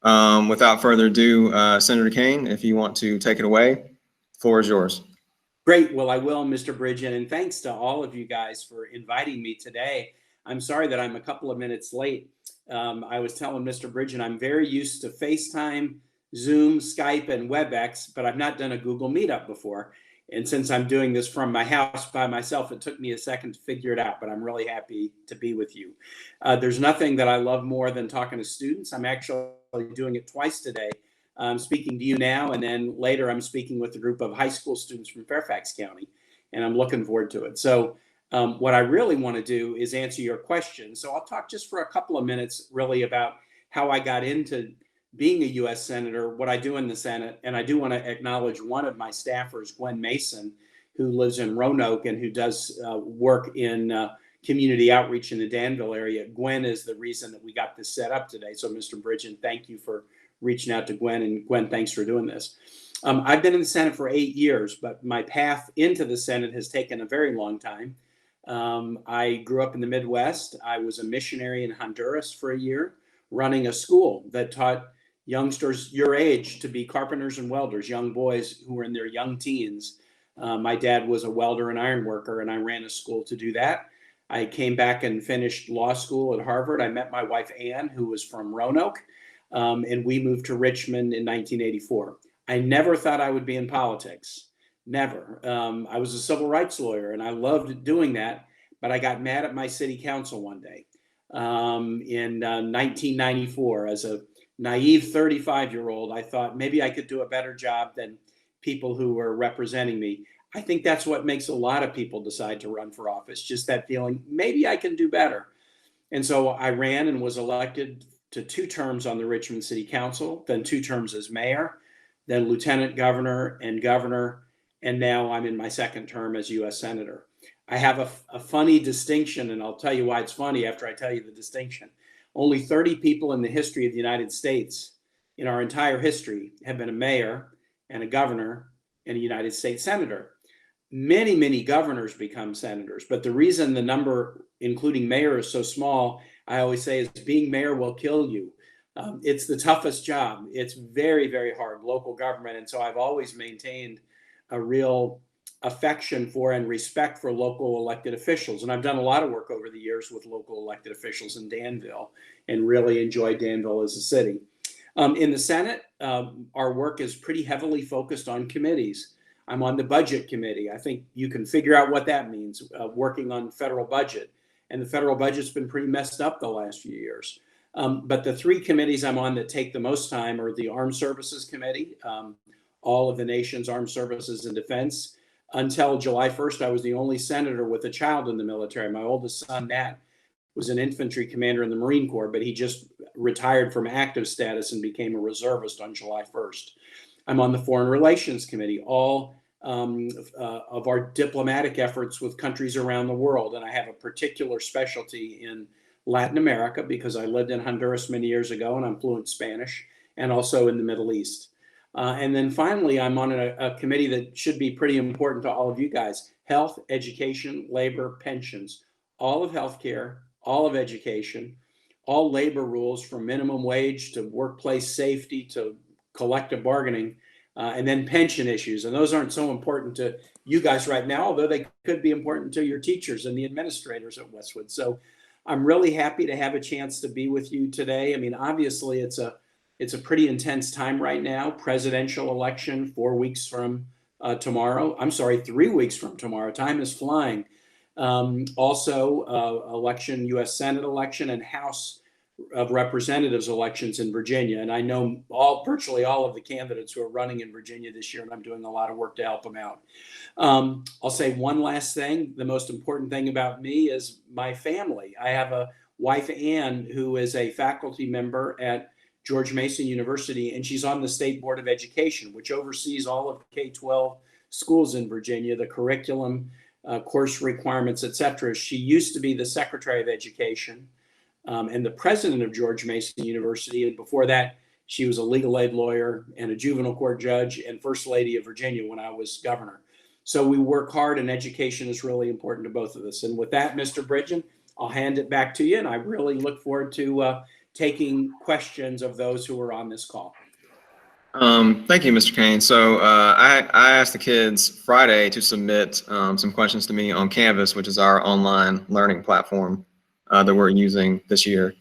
Without further ado, Senator Kaine, if you want to take it away, the floor is yours. Great. Well, I will, Mr. Bridgen, and thanks to all of you guys for inviting me today. I'm sorry that I'm a couple of minutes late. I was telling Mr. Bridgen I'm very used to FaceTime, Zoom, Skype, and WebEx, but I've not done a Google Meetup before. And since I'm doing this from my house by myself, it took me a second to figure it out, but I'm really happy to be with you. There's nothing that I love more than talking to students. I'm actually doing it twice today. I'm speaking to you now, and then later I'm speaking with a group of high school students from Fairfax County, and I'm looking forward to it. So what I really want to do is answer your question. So I'll talk just for a couple of minutes really about how I got into being a U.S. Senator, what I do in the Senate, and I do want to acknowledge one of my staffers, Gwen Mason, who lives in Roanoke and who does work in community outreach in the Danville area. Gwen is the reason that we got this set up today. So Mr. Bridgen, thank you for reaching out to Gwen, and Gwen, thanks for doing this. I've been in the Senate for 8 years, but my path into the Senate has taken a very long time. I grew up in the Midwest. I was a missionary in Honduras for a year, running a school that taught youngsters your age to be carpenters and welders, young boys who were in their young teens. My dad was a welder and iron worker, and I ran a school to do that. I came back and finished law school at Harvard. I met my wife, Ann, who was from Roanoke, and we moved to Richmond in 1984. I never thought I would be in politics. Never. I was a civil rights lawyer, and I loved doing that, but I got mad at my city council one day in 1994. As a naive 35-year-old, I thought maybe I could do a better job than people who were representing me. I think that's what makes a lot of people decide to run for office, just that feeling, maybe I can do better. And so I ran and was elected to 2 terms on the Richmond City Council, then 2 terms as mayor, then lieutenant governor, and now I'm in my 2nd term as U.S. Senator. I have a funny distinction, and I'll tell you why it's funny after I tell you the distinction. Only 30 people in the history of the United States, in our entire history, have been a mayor and a governor and a United States senator. Many, many governors become senators, but the reason the number, including mayor, is so small, I always say, is being mayor will kill you. It's the toughest job. It's very, very hard, local government. And so I've always maintained a real affection for and respect for local elected officials. And I've done a lot of work over the years with local elected officials in Danville and really enjoy Danville as a city. In the Senate, our work is pretty heavily focused on committees. I'm on the Budget Committee. I think you can figure out what that means, working on federal budget. And the federal budget's been pretty messed up the last few years. But the 3 committees I'm on that take the most time are the Armed Services Committee, all of the nation's armed services and defense. Until July 1st, I was the only senator with a child in the military. My oldest son, Nat, was an infantry commander in the Marine Corps, but he just retired from active status and became a reservist on July 1st. I'm on the Foreign Relations Committee, all of our diplomatic efforts with countries around the world. And I have a particular specialty in Latin America because I lived in Honduras many years ago and I'm fluent Spanish, and also in the Middle East. And then finally, I'm on a committee that should be pretty important to all of you guys: health, education, labor, pensions, all of healthcare, all of education, all labor rules from minimum wage to workplace safety to collective bargaining, and then pension issues. And those aren't so important to you guys right now, although they could be important to your teachers and the administrators at Westwood. So I'm really happy to have a chance to be with you today. I mean, obviously it's a pretty intense time right now. Presidential election 4 weeks from tomorrow. I'm sorry, 3 weeks from tomorrow. Time is flying. Also, election, U.S. Senate election and House of Representatives elections in Virginia. And I know virtually all of the candidates who are running in Virginia this year, and I'm doing a lot of work to help them out. I'll say one last thing. The most important thing about me is my family. I have a wife, Ann, who is a faculty member at George Mason University, and she's on the State Board of Education, which oversees all of K-12 schools in Virginia, the curriculum, course requirements, et cetera. She used to be the Secretary of Education and the president of George Mason University. And before that, she was a legal aid lawyer and a juvenile court judge and First Lady of Virginia when I was governor. So we work hard, and education is really important to both of us. And with that, Mr. Bridgen, I'll hand it back to you. And I really look forward to taking questions of those who are on this call. Thank you, Mr. Kaine. So I asked the kids Friday to submit some questions to me on Canvas, which is our online learning platform that we're using this year.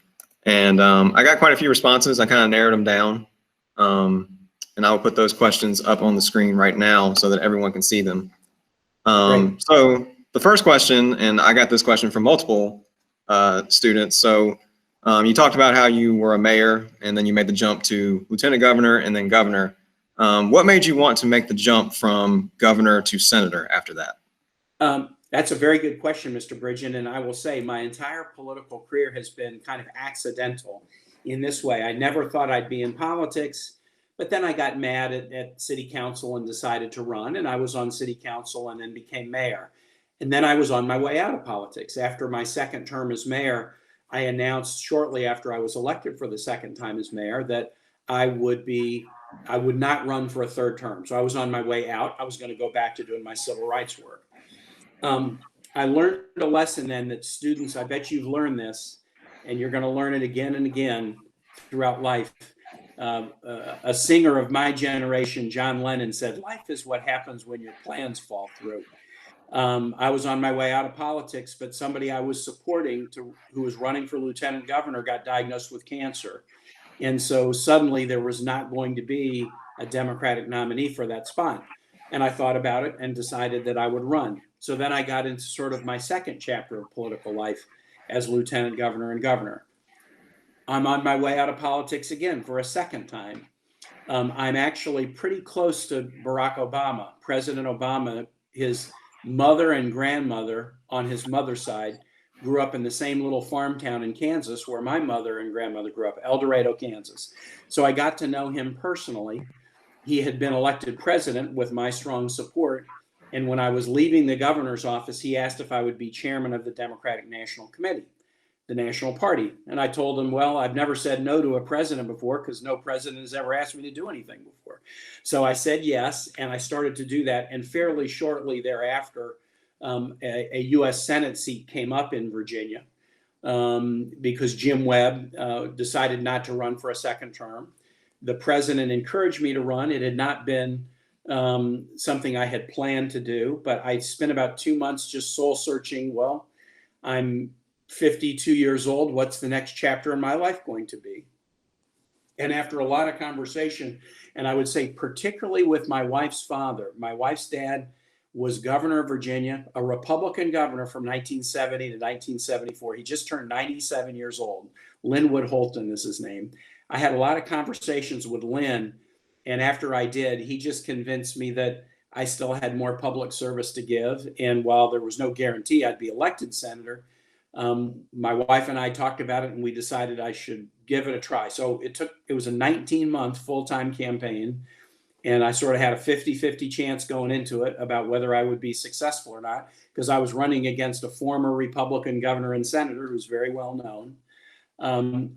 And I got quite a few responses. I kind of narrowed them down. And I'll put those questions up on the screen right now so that everyone can see them. So the first question, and I got this question from multiple students. So you talked about how you were a mayor and then you made the jump to lieutenant governor and then governor. What made you want to make the jump from governor to senator after that? That's a very good question, Mr. Bridgen. And I will say my entire political career has been kind of accidental in this way. I never thought I'd be in politics, but then I got mad at city council and decided to run. And I was on city council and then became mayor. And then I was on my way out of politics. After my second term as mayor, I announced shortly after I was elected for the second time as mayor that I would not run for a third term. So I was on my way out. I was going to go back to doing my civil rights work. I learned a lesson then that students, I bet you've learned this, and you're going to learn it again and again throughout life. A singer of my generation, John Lennon, said, "Life is what happens when your plans fall through." I was on my way out of politics, but somebody I was supporting who was running for lieutenant governor got diagnosed with cancer. And so suddenly there was not going to be a Democratic nominee for that spot. And I thought about it and decided that I would run. So then I got into sort of my second chapter of political life as lieutenant governor and governor. I'm on my way out of politics again for a second time. I'm actually pretty close to Barack Obama. President Obama, his mother and grandmother on his mother's side grew up in the same little farm town in Kansas where my mother and grandmother grew up, El Dorado, Kansas. So I got to know him personally. He had been elected president with my strong support. And when I was leaving the governor's office, he asked if I would be chairman of the Democratic National Committee, the national party. And I told him, well, I've never said no to a president before because no president has ever asked me to do anything before. So I said yes, and I started to do that. And fairly shortly thereafter, a U.S. Senate seat came up in Virginia because Jim Webb decided not to run for a second term. The president encouraged me to run. It had not been something I had planned to do, but I spent about 2 months just soul searching. Well, I'm 52 years old. What's the next chapter in my life going to be? And after a lot of conversation, and I would say particularly with my wife's father, my wife's dad was governor of Virginia, a Republican governor from 1970 to 1974. He just turned 97 years old. Linwood Holton is his name. I had a lot of conversations with Lynn, and after I did, he just convinced me that I still had more public service to give. And while there was no guarantee I'd be elected senator, my wife and I talked about it and we decided I should give it a try. So it was a 19-month full-time campaign. And I sort of had a 50-50 chance going into it about whether I would be successful or not, because I was running against a former Republican governor and senator who's very well known.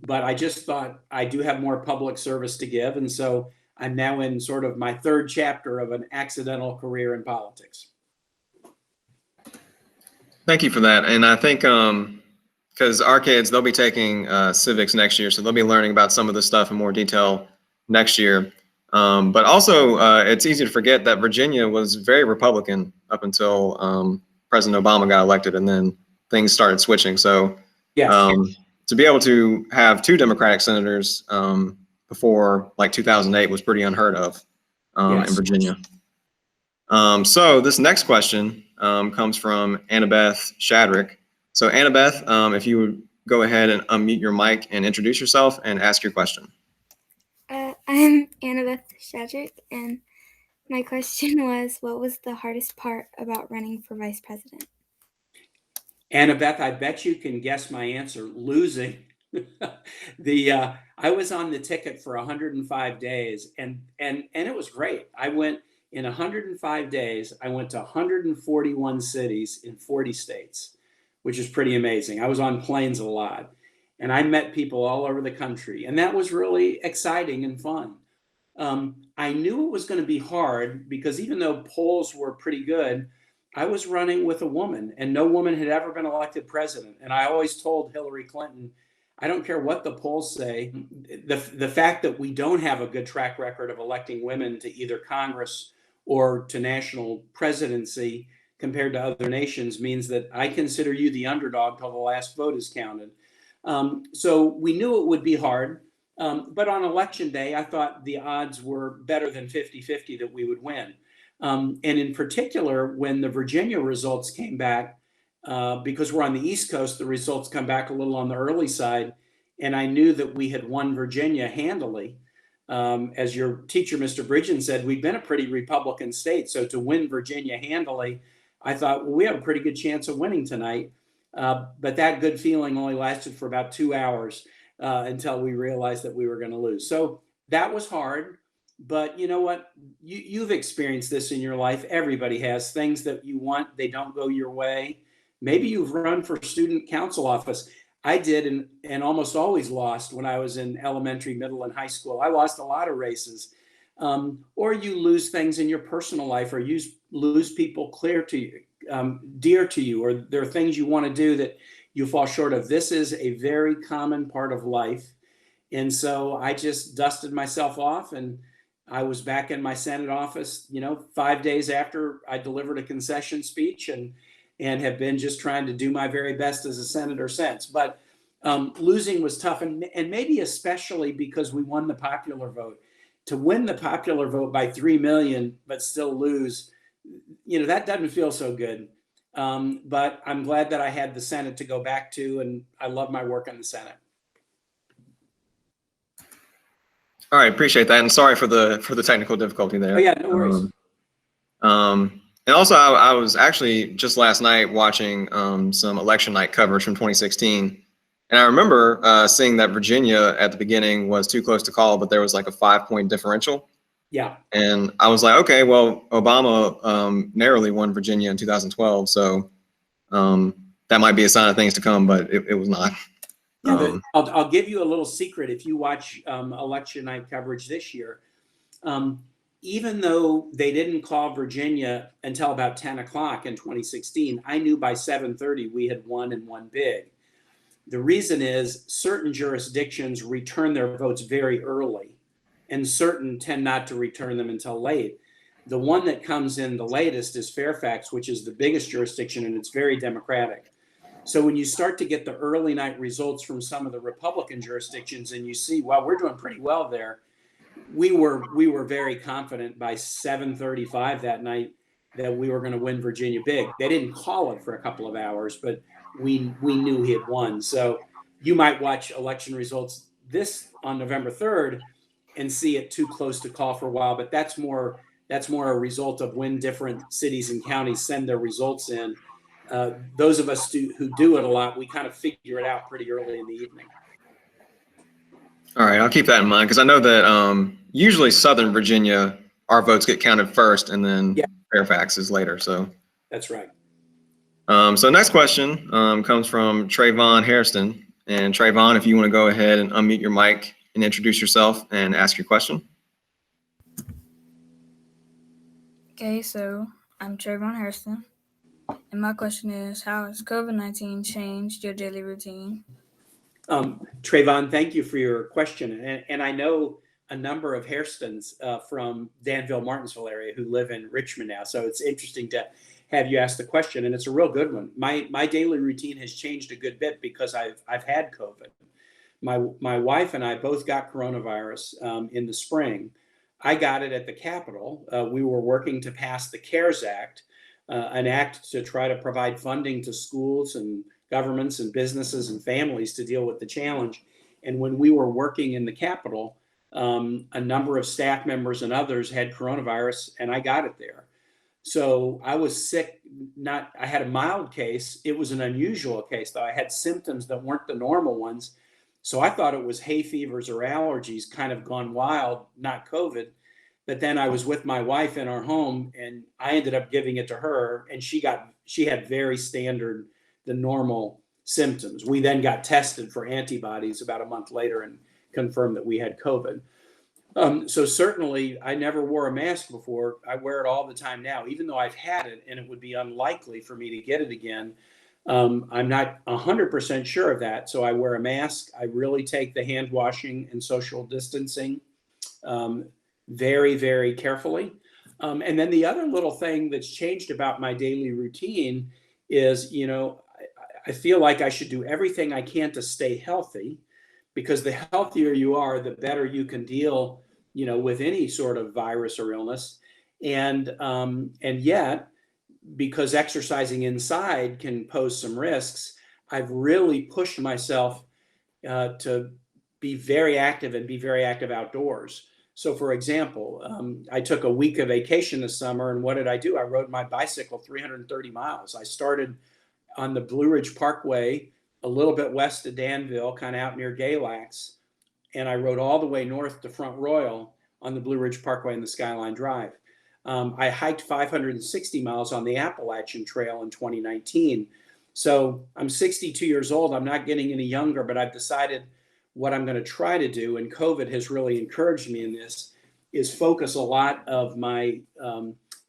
But I just thought I do have more public service to give. And so I'm now in sort of my third chapter of an accidental career in politics. Thank you for that. And I think because our kids, they'll be taking civics next year, so they'll be learning about some of this stuff in more detail next year. But also, it's easy to forget that Virginia was very Republican up until President Obama got elected, and then things started switching. So Yes. To be able to have 2 Democratic senators before like 2008 was pretty unheard of Yes. in Virginia. So this next question comes from Annabeth Shadrick. So Annabeth, if you would go ahead and unmute your mic and introduce yourself and ask your question. I'm Annabeth Shadrick, and my question was, what was the hardest part about running for vice president? Annabeth, I bet you can guess my answer, losing. I was on the ticket for 105 days and it was great. I went in 105 days, I went to 141 cities in 40 states, which is pretty amazing. I was on planes a lot and I met people all over the country, and that was really exciting and fun. I knew it was going to be hard because even though polls were pretty good, I was running with a woman and no woman had ever been elected president. And I always told Hillary Clinton, I don't care what the polls say. The fact that we don't have a good track record of electing women to either Congress or to national presidency compared to other nations means that I consider you the underdog till the last vote is counted. So we knew it would be hard. But on election day, I thought the odds were better than 50-50 that we would win. And in particular, when the Virginia results came back, because we're on the East Coast, the results come back a little on the early side. And I knew that we had won Virginia handily. As your teacher, Mr. Bridgen, said, we've been a pretty Republican state. So to win Virginia handily, I thought, well, we have a pretty good chance of winning tonight. But that good feeling only lasted for about 2 hours until we realized that we were going to lose. So that was hard. But you know what? You've experienced this in your life. Everybody has things that you want. They don't go your way. Maybe you've run for student council office. I did and almost always lost when I was in elementary, middle, and high school. I lost a lot of races. Or you lose things in your personal life, or you lose people clear to you, dear to you, or there are things you want to do that you fall short of. This is a very common part of life. And so I just dusted myself off, and I was back in my Senate office, 5 days after I delivered a concession speech, and have been just trying to do my very best as a senator since. But losing was tough, and maybe especially because we won the popular vote. To win the popular vote by 3 million, but still lose, that doesn't feel so good. But I'm glad that I had the Senate to go back to, and I love my work in the Senate. All right, appreciate that, and sorry for the technical difficulty there. Oh yeah, no worries. And also, I was actually just last night watching some election night coverage from 2016, and I remember seeing that Virginia at the beginning was too close to call, but there was like a 5-point differential. Yeah. And I was like, okay, well, Obama narrowly won Virginia in 2012, so that might be a sign of things to come, but it was not. Yeah, I'll give you a little secret. If you watch election night coverage this year, even though they didn't call Virginia until about 10 o'clock in 2016, I knew by 7:30 we had won and won big. The reason is certain jurisdictions return their votes very early, and certain tend not to return them until late. The one that comes in the latest is Fairfax, which is the biggest jurisdiction, and it's very Democratic. So when you start to get the early night results from some of the Republican jurisdictions, and you see, well, we're doing pretty well there. We were very confident by 7:35 that night that we were going to win Virginia big. They didn't call it for a couple of hours, but we knew he had won. So you might watch election results this on November 3rd and see it too close to call for a while, but that's more a result of when different cities and counties send their results in. Those of us who do it a lot, we kind of figure it out pretty early in the evening. All right, I'll keep that in mind, because I know that usually Southern Virginia, our votes get counted first, and then Fairfax is later. So that's right. So next question comes from Trayvon Hairston. And Trayvon, if you want to go ahead and unmute your mic and introduce yourself and ask your question. Okay, so I'm Trayvon Hairston. And my question is, how has COVID-19 changed your daily routine? Trayvon, thank you for your question. And I know a number of Hairstons from Danville, Martinsville area who live in Richmond now. So it's interesting to have you ask the question, and it's a real good one. My daily routine has changed a good bit because I've had COVID. My wife and I both got coronavirus in the spring. I got it at the Capitol. We were working to pass the CARES Act, an act to try to provide funding to schools and governments and businesses and families to deal with the challenge. And when we were working in the Capitol, a number of staff members and others had coronavirus, and I got it there. So I was sick. I had a mild case. It was an unusual case, though. I had symptoms that weren't the normal ones. So I thought it was hay fevers or allergies kind of gone wild, not COVID. But then I was with my wife in our home, and I ended up giving it to her, and she had very standard, the normal symptoms. We then got tested for antibodies about a month later and confirmed that we had COVID. So certainly I never wore a mask before. I wear it all the time now, even though I've had it and it would be unlikely for me to get it again. I'm not 100% sure of that, so I wear a mask. I really take the hand washing and social distancing very, very carefully. And then the other little thing that's changed about my daily routine is, I feel like I should do everything I can to stay healthy, because the healthier you are, the better you can deal, with any sort of virus or illness. And yet, because exercising inside can pose some risks, I've really pushed myself to be very active and be very active outdoors. So, for example, I took a week of vacation this summer, and what did I do? I rode my bicycle 330 miles. I started on the Blue Ridge Parkway, a little bit west of Danville, kind of out near Galax, and I rode all the way north to Front Royal on the Blue Ridge Parkway and the Skyline Drive. I hiked 560 miles on the Appalachian Trail in 2019. So I'm 62 years old. I'm not getting any younger, but I've decided what I'm going to try to do, and COVID has really encouraged me in this, is focus a lot of my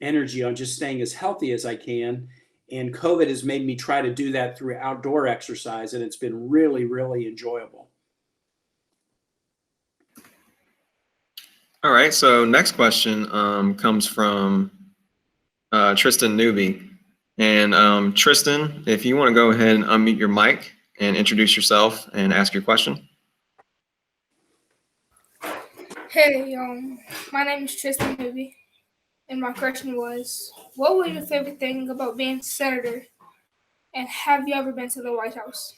energy on just staying as healthy as I can. And COVID has made me try to do that through outdoor exercise, and it's been really, really enjoyable. All right, so next question comes from Tristan Newby. And Tristan, if you want to go ahead and unmute your mic and introduce yourself and ask your question. Hey, my name is Tristan Newby, and my question was, what was your favorite thing about being senator, and have you ever been to the White House?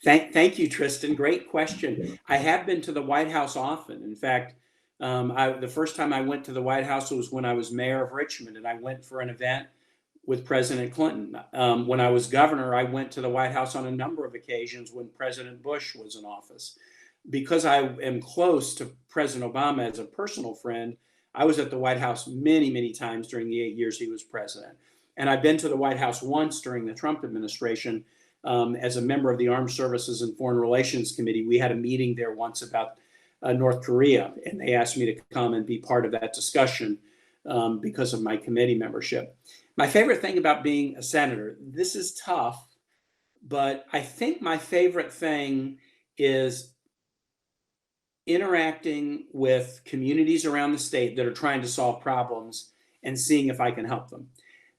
Thank you, Tristan. Great question. I have been to the White House often. In fact, the first time I went to the White House was when I was mayor of Richmond, and I went for an event with President Clinton. When I was governor, I went to the White House on a number of occasions when President Bush was in office. Because I am close to President Obama as a personal friend, I was at the White House many, many times during the 8 years he was president. And I've been to the White House once during the Trump administration as a member of the Armed Services and Foreign Relations Committee. We had a meeting there once about North Korea, and they asked me to come and be part of that discussion because of my committee membership. My favorite thing about being a senator, this is tough, but I think my favorite thing is interacting with communities around the state that are trying to solve problems and seeing if I can help them.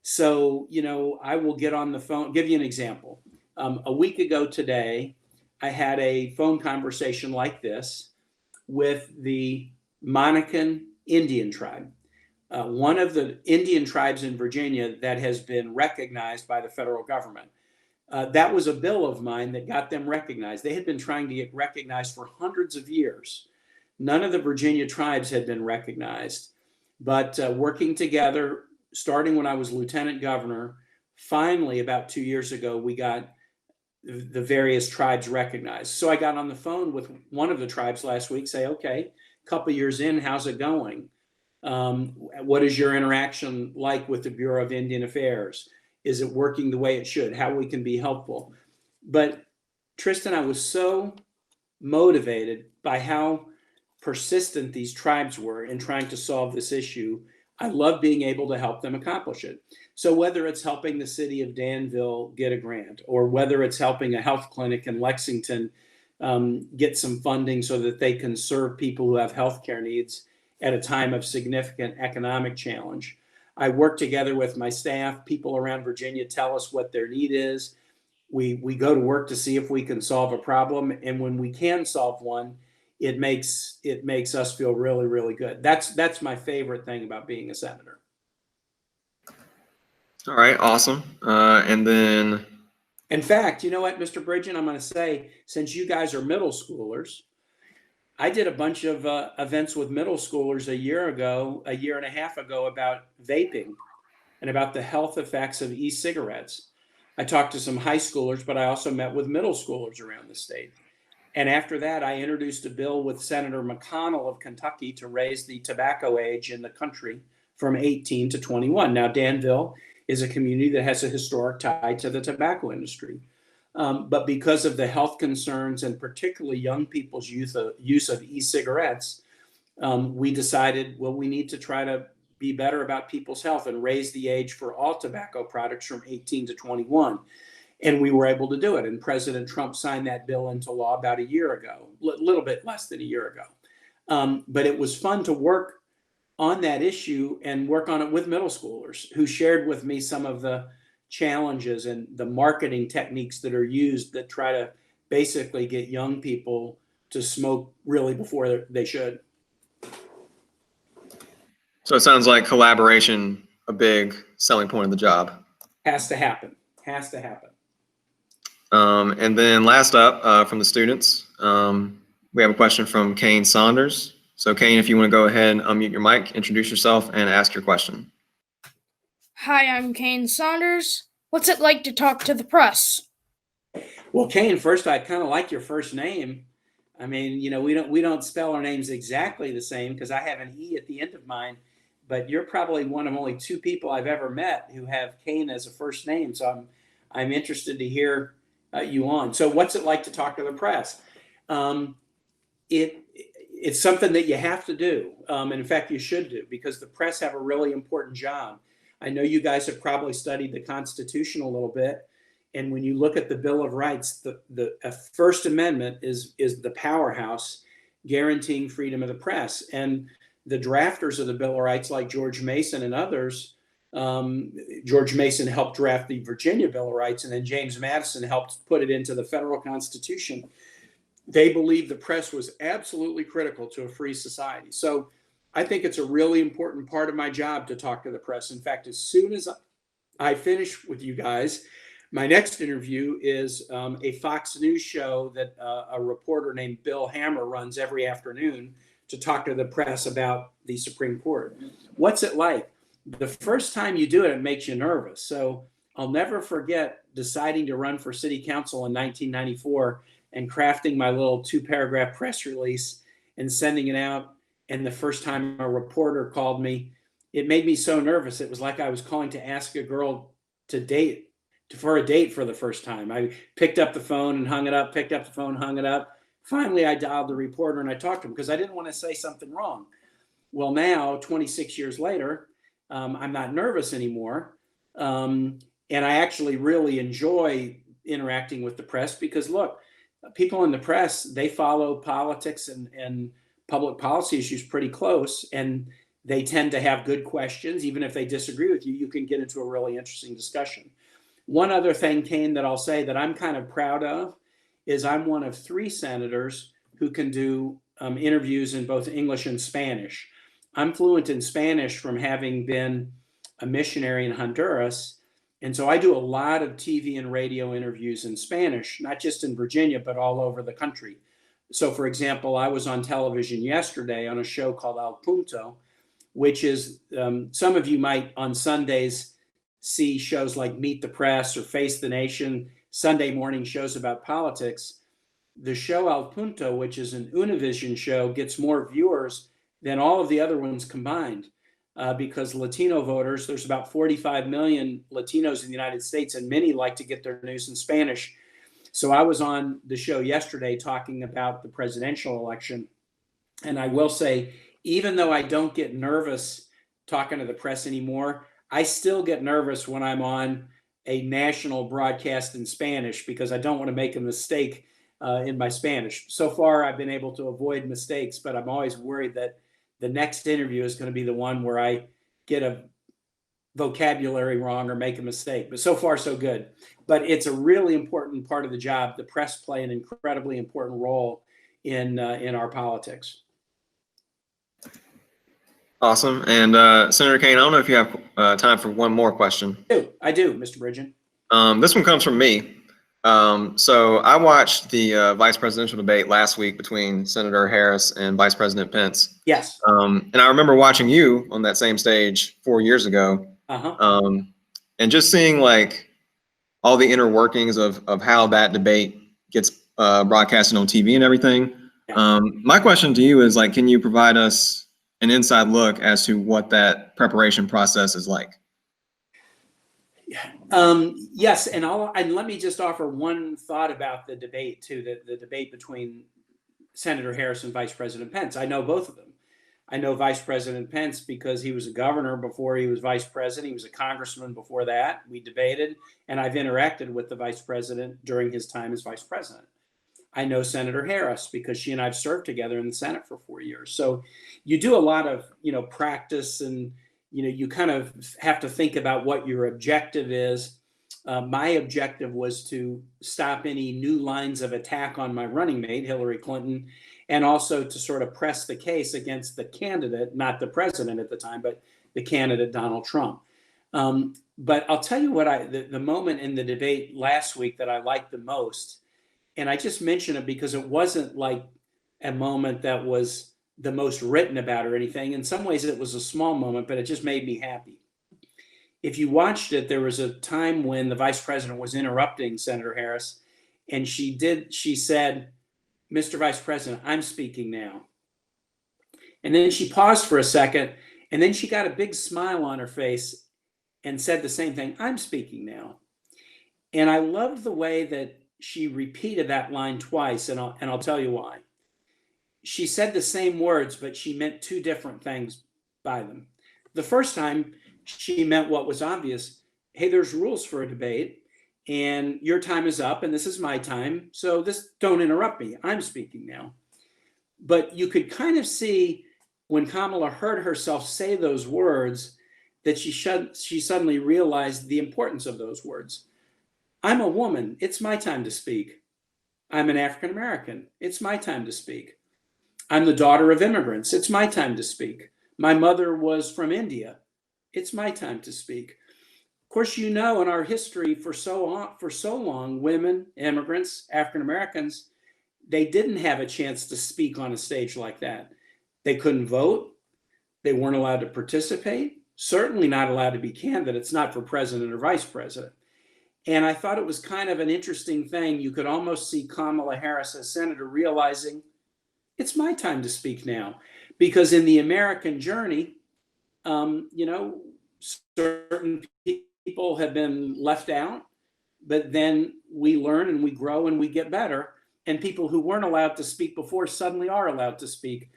So, I will get on the phone, give you an example. A week ago today, I had a phone conversation like this with the Monacan Indian tribe, one of the Indian tribes in Virginia that has been recognized by the federal government. That was a bill of mine that got them recognized. They had been trying to get recognized for hundreds of years. None of the Virginia tribes had been recognized, but working together, starting when I was lieutenant governor, finally about 2 years ago, we got the various tribes recognized. So I got on the phone with one of the tribes last week, say, okay, a couple years in, how's it going? What is your interaction like with the Bureau of Indian Affairs? Is it working the way it should? How we can be helpful? But Tristan, I was so motivated by how persistent these tribes were in trying to solve this issue. I love being able to help them accomplish it. So whether it's helping the city of Danville get a grant, or whether it's helping a health clinic in Lexington get some funding so that they can serve people who have healthcare needs at a time of significant economic challenge. I work together with my staff. People around Virginia tell us what their need is. We go to work to see if we can solve a problem. And when we can solve one, it makes us feel really, really good. That's my favorite thing about being a senator. All right, awesome. And then, in fact, you know what, Mr. Bridgen, I'm going to say, since you guys are middle schoolers, I did a bunch of events with middle schoolers a year and a half ago about vaping and about the health effects of e-cigarettes. I talked to some high schoolers, but I also met with middle schoolers around the state. And after that, I introduced a bill with Senator McConnell of Kentucky to raise the tobacco age in the country from 18 to 21. Now, Danville is a community that has a historic tie to the tobacco industry. But because of the health concerns and particularly young people's use of e-cigarettes, we decided, well, we need to try to be better about people's health and raise the age for all tobacco products from 18 to 21. And we were able to do it. And President Trump signed that bill into law about a year ago, a little bit less than a year ago. But it was fun to work on that issue and work on it with middle schoolers who shared with me some of the challenges and the marketing techniques that are used that try to basically get young people to smoke really before they should. So it sounds like collaboration, a big selling point of the job. Has to happen. Has to happen. And then last up from the students, we have a question from Kaine Saunders. So Kaine, if you want to go ahead and unmute your mic, introduce yourself and ask your question. Hi, I'm Kaine Saunders. What's it like to talk to the press? Well, Kaine, first, I kind of like your first name. I mean, you know, we don't spell our names exactly the same because I have an E at the end of mine, but you're probably one of only 2 people I've ever met who have Kaine as a first name. So I'm interested to hear you on. So what's it like to talk to the press? It's something that you have to do. And in fact, you should do, because the press have a really important job. I know you guys have probably studied the Constitution a little bit. And when you look at the Bill of Rights, the First Amendment is the powerhouse guaranteeing freedom of the press. And the drafters of the Bill of Rights, like George Mason and others, George Mason helped draft the Virginia Bill of Rights, and then James Madison helped put it into the federal Constitution. They believed the press was absolutely critical to a free society. So I think it's a really important part of my job to talk to the press. In fact, as soon as I finish with you guys, my next interview is a Fox News show that a reporter named Bill Hammer runs every afternoon to talk to the press about the Supreme Court. What's it like? The first time you do it, it makes you nervous. So I'll never forget deciding to run for city council in 1994 and crafting my little 2-paragraph press release and sending it out. And the first time a reporter called me, it made me so nervous. It was like I was calling to ask a girl to date, for a date for the first time. I picked up the phone and hung it up, picked up the phone, hung it up. Finally, I dialed the reporter and I talked to him because I didn't want to say something wrong. Well, now, 26 years later, I'm not nervous anymore. And I actually really enjoy interacting with the press because, look, people in the press, they follow politics and public policy issues pretty close, and they tend to have good questions. Even if they disagree with you, you can get into a really interesting discussion. One other thing, Kaine, that I'll say that I'm kind of proud of is I'm one of 3 senators who can do interviews in both English and Spanish. I'm fluent in Spanish from having been a missionary in Honduras. And so I do a lot of TV and radio interviews in Spanish, not just in Virginia, but all over the country. So, for example, I was on television yesterday on a show called Al Punto, which is, some of you might on Sundays see shows like Meet the Press or Face the Nation, Sunday morning shows about politics. The show Al Punto, which is an Univision show, gets more viewers than all of the other ones combined. Because Latino voters, there's about 45 million Latinos in the United States, and many like to get their news in Spanish. So I was on the show yesterday talking about the presidential election. And I will say, even though I don't get nervous talking to the press anymore, I still get nervous when I'm on a national broadcast in Spanish because I don't want to make a mistake in my Spanish. So far, I've been able to avoid mistakes, but I'm always worried that the next interview is going to be the one where I get a vocabulary wrong or make a mistake. But so far, so good. But it's a really important part of the job. The press play an incredibly important role in our politics. Awesome. And Senator Kaine, I don't know if you have time for one more question. I do, Mr. Bridgen. This one comes from me. So I watched the vice presidential debate last week between Senator Harris and Vice President Pence. Yes. And I remember watching you on that same stage 4 years ago. And just seeing like all the inner workings of how that debate gets broadcasted on TV and everything. My question to you is like, can you provide us an inside look as to what that preparation process is like? Yes, and let me just offer one thought about the debate too, the debate between Senator Harris and Vice President Pence. I know both of them. I know Vice President Pence because he was a governor before he was vice president. He was a congressman before that. We debated, and I've interacted with the vice president during his time as vice president. I know Senator Harris because she and I have served together in the Senate for 4 years. So you do a lot of, practice, and, you kind of have to think about what your objective is. My objective was to stop any new lines of attack on my running mate, Hillary Clinton, and also to sort of press the case against the candidate, not the president at the time, but the candidate, Donald Trump. But I'll tell you what, the moment in the debate last week that I liked the most, and I just mention it because it wasn't like a moment that was the most written about or anything. In some ways, it was a small moment, but it just made me happy. If you watched it, there was a time when the vice president was interrupting Senator Harris, and she said, "Mr. Vice President, I'm speaking now." And then she paused for a second, and then she got a big smile on her face and said the same thing, "I'm speaking now." And I loved the way that she repeated that line twice, and I'll tell you why. She said the same words, but she meant two different things by them. The first time, she meant what was obvious. Hey, there's rules for a debate, and your time is up, and this is my time, so don't interrupt me. I'm speaking now. But you could kind of see when Kamala heard herself say those words that she suddenly realized the importance of those words. I'm a woman. It's my time to speak. I'm an African American. It's my time to speak. I'm the daughter of immigrants. It's my time to speak. My mother was from India. It's my time to speak. Of course, in our history for so long, women, immigrants, African Americans, they didn't have a chance to speak on a stage like that. They couldn't vote. They weren't allowed to participate. Certainly not allowed to be candidates, not for president or vice president. And I thought it was kind of an interesting thing. You could almost see Kamala Harris as senator realizing it's my time to speak now, because in the American journey, certain people have been left out, but then we learn and we grow and we get better. And people who weren't allowed to speak before suddenly are allowed to speak.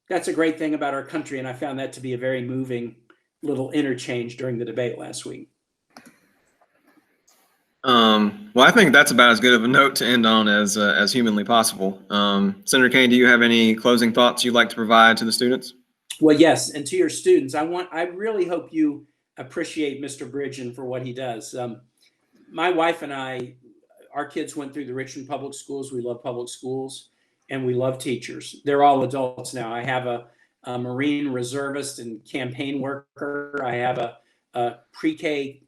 That's a great thing about our country. And I found that to be a very moving little interchange during the debate last week. Well, I think that's about as good of a note to end on as humanly possible. Senator Kaine, do you have any closing thoughts you'd like to provide to the students? Well, yes, and to your students, I really hope you appreciate Mr. Bridgen for what he does. My wife and I, our kids went through the Richmond Public Schools. We love public schools, and we love teachers. They're all adults now. I have a Marine reservist and campaign worker. I have a pre-K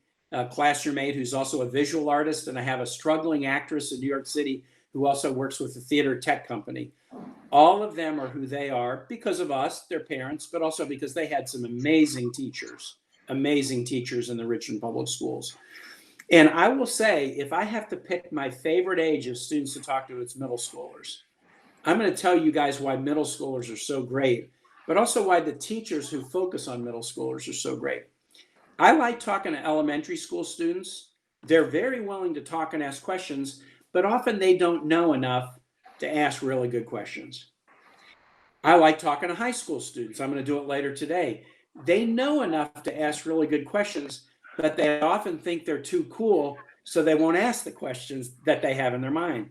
classroom mate who's also a visual artist, and I have a struggling actress in New York City who also works with a theater tech company. All of them are who they are because of us, their parents, but also because they had some amazing teachers in the Richmond Public Schools. And I will say, if I have to pick my favorite age of students to talk to, it's middle schoolers. I'm going to tell you guys why middle schoolers are so great, but also why the teachers who focus on middle schoolers are so great. I like talking to elementary school students. They're very willing to talk and ask questions, but often they don't know enough to ask really good questions. I like talking to high school students. I'm going to do it later today. They know enough to ask really good questions, but they often think they're too cool, so they won't ask the questions that they have in their mind.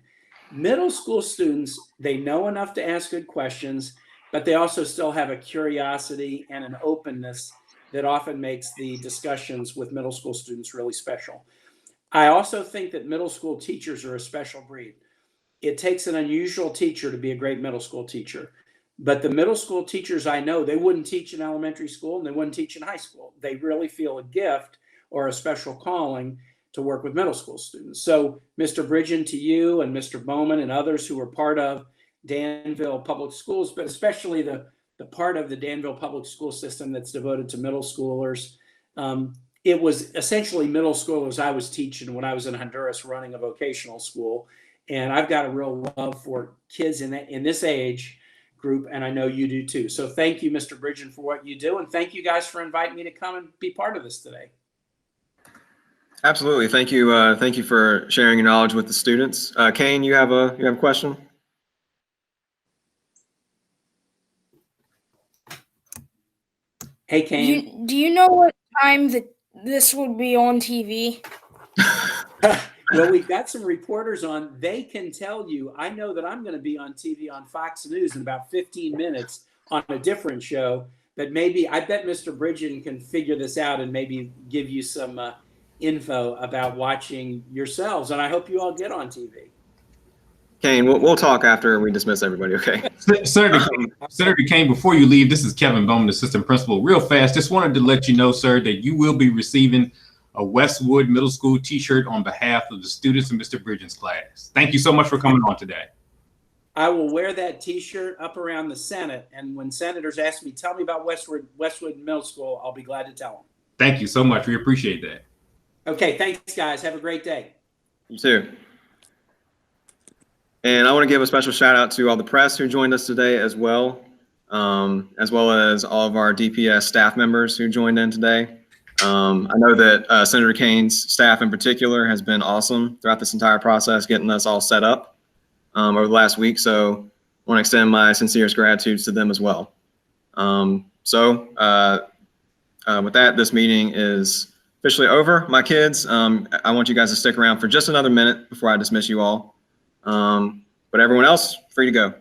Middle school students, they know enough to ask good questions, but they also still have a curiosity and an openness that often makes the discussions with middle school students really special. I also think that middle school teachers are a special breed. It takes an unusual teacher to be a great middle school teacher. But the middle school teachers I know, they wouldn't teach in elementary school and they wouldn't teach in high school. They really feel a gift or a special calling to work with middle school students. So Mr. Bridgen, to you and Mr. Bowman and others who are part of Danville Public Schools, but especially the part of the Danville Public School system that's devoted to middle schoolers. It was essentially middle schoolers I was teaching when I was in Honduras running a vocational school. And I've got a real love for kids in this age group, and I know you do too. So thank you, Mr. Bridgen, for what you do, and thank you guys for inviting me to come and be part of this today. Absolutely, thank you. Thank you for sharing your knowledge with the students. Kaine, you have a question? Hey, Kaine. Do you know what time that this would be on TV? Well, we've got some reporters on. They can tell you. I know that I'm going to be on TV on Fox News in about 15 minutes on a different show. But maybe I bet Mr. Bridgen can figure this out and maybe give you some info about watching yourselves. And I hope you all get on TV. Kaine, we'll talk after we dismiss everybody, okay? Senator Kaine, before you leave, this is Kevin Bowman, Assistant Principal. Real fast, just wanted to let you know, sir, that you will be receiving a Westwood Middle School t-shirt on behalf of the students in Mr. Bridgen's class. Thank you so much for coming on today. I will wear that t-shirt up around the Senate. And when senators ask me, tell me about Westwood Middle School, I'll be glad to tell them. Thank you so much. We appreciate that. Okay, thanks, guys. Have a great day. You too. And I want to give a special shout out to all the press who joined us today as well as all of our DPS staff members who joined in today. I know that Senator Kaine's staff in particular has been awesome throughout this entire process, getting us all set up over the last week. So I want to extend my sincerest gratitude to them as well. With that, this meeting is officially over. My kids, I want you guys to stick around for just another minute before I dismiss you all. But everyone else, free to go.